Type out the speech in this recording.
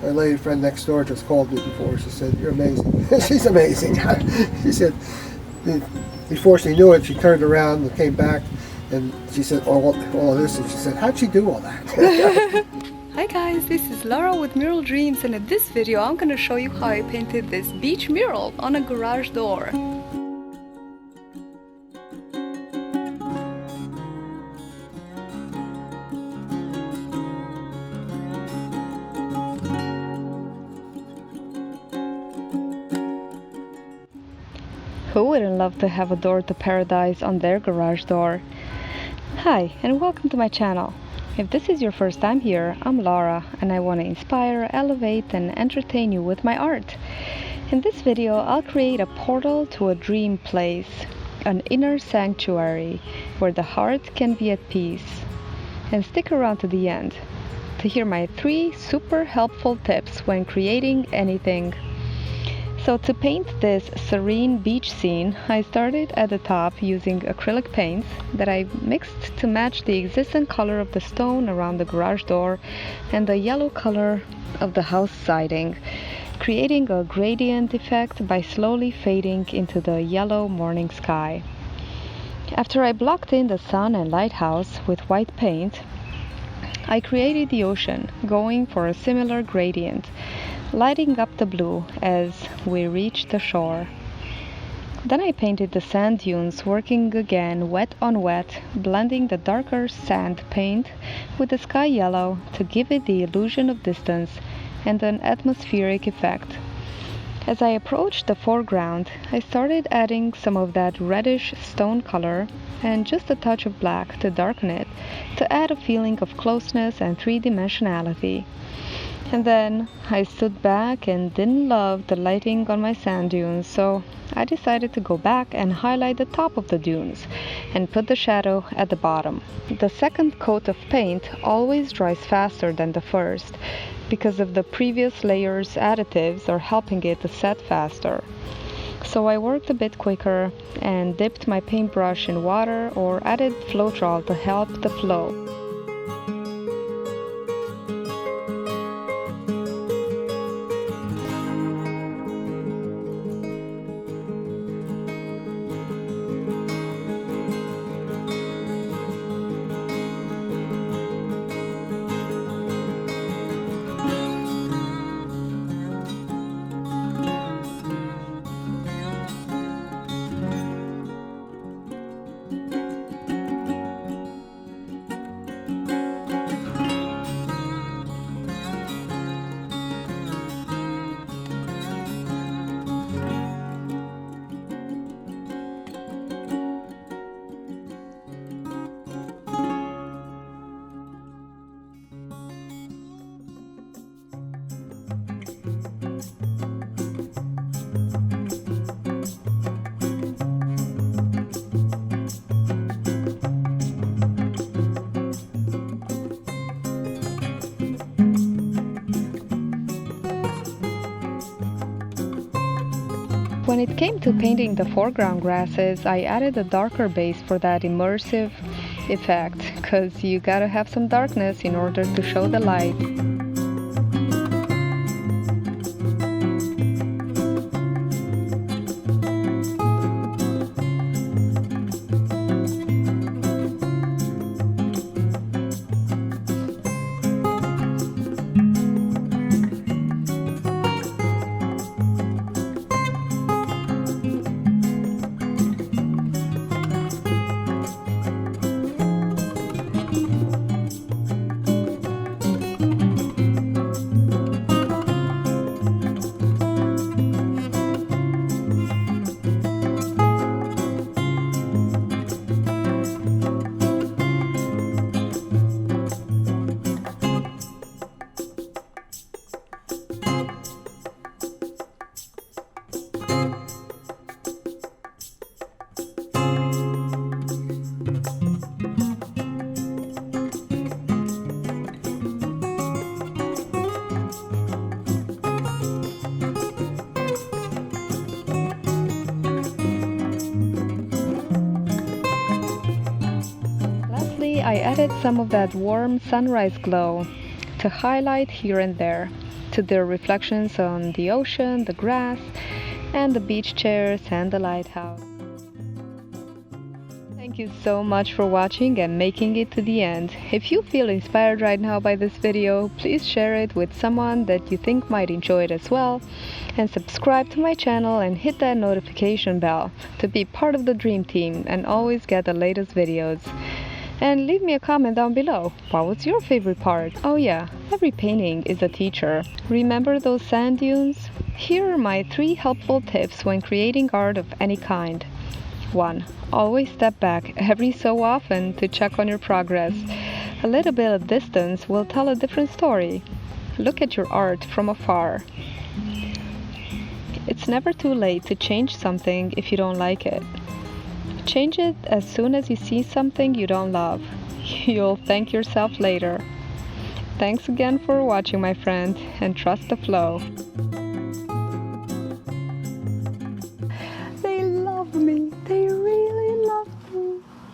My lady friend next door just called me before. She said, "You're amazing." She's amazing. She said, before she knew it, she turned around and came back, and she said, all of this, and she said, "How'd she do all that?" Hi guys, this is Laura with Mural Dreams, and in this video I'm going to show you how I painted this beach mural on a garage door. Who wouldn't love to have a door to paradise on their garage door? Hi, and welcome to my channel. If this is your first time here, I'm Laura, and I want to inspire, elevate, and entertain you with my art. In this video, I'll create a portal to a dream place, an inner sanctuary where the heart can be at peace. And stick around to the end to hear my 3 super helpful tips when creating anything. So to paint this serene beach scene, I started at the top using acrylic paints that I mixed to match the existing color of the stone around the garage door and the yellow color of the house siding, creating a gradient effect by slowly fading into the yellow morning sky. After I blocked in the sun and lighthouse with white paint, I created the ocean, going for a similar gradient, lighting up the blue as we reached the shore. Then I painted the sand dunes, working again wet on wet, blending the darker sand paint with the sky yellow to give it the illusion of distance and an atmospheric effect. As I approached the foreground, I started adding some of that reddish stone color and just a touch of black to darken it, to add a feeling of closeness and three-dimensionality. And then I stood back and didn't love the lighting on my sand dunes, so I decided to go back and highlight the top of the dunes and put the shadow at the bottom. The second coat of paint always dries faster than the first because of the previous layer's additives are helping it to set faster. So I worked a bit quicker and dipped my paintbrush in water or added Floetrol to help the flow. When it came to painting the foreground grasses, I added a darker base for that immersive effect, because you gotta have some darkness in order to show the light. I added some of that warm sunrise glow to highlight here and there, to their reflections on the ocean, the grass, and the beach chairs and the lighthouse. Thank you so much for watching and making it to the end. If you feel inspired right now by this video, please share it with someone that you think might enjoy it as well, and subscribe to my channel and hit that notification bell to be part of the dream team and always get the latest videos. And leave me a comment down below. What was your favorite part? Oh yeah, every painting is a teacher. Remember those sand dunes? Here are my 3 helpful tips when creating art of any kind. 1. Always step back every so often to check on your progress. A little bit of distance will tell a different story. Look at your art from afar. It's never too late to change something if you don't like it. Change it as soon as you see something you don't love. You'll thank yourself later. Thanks again for watching, my friend, and trust the flow.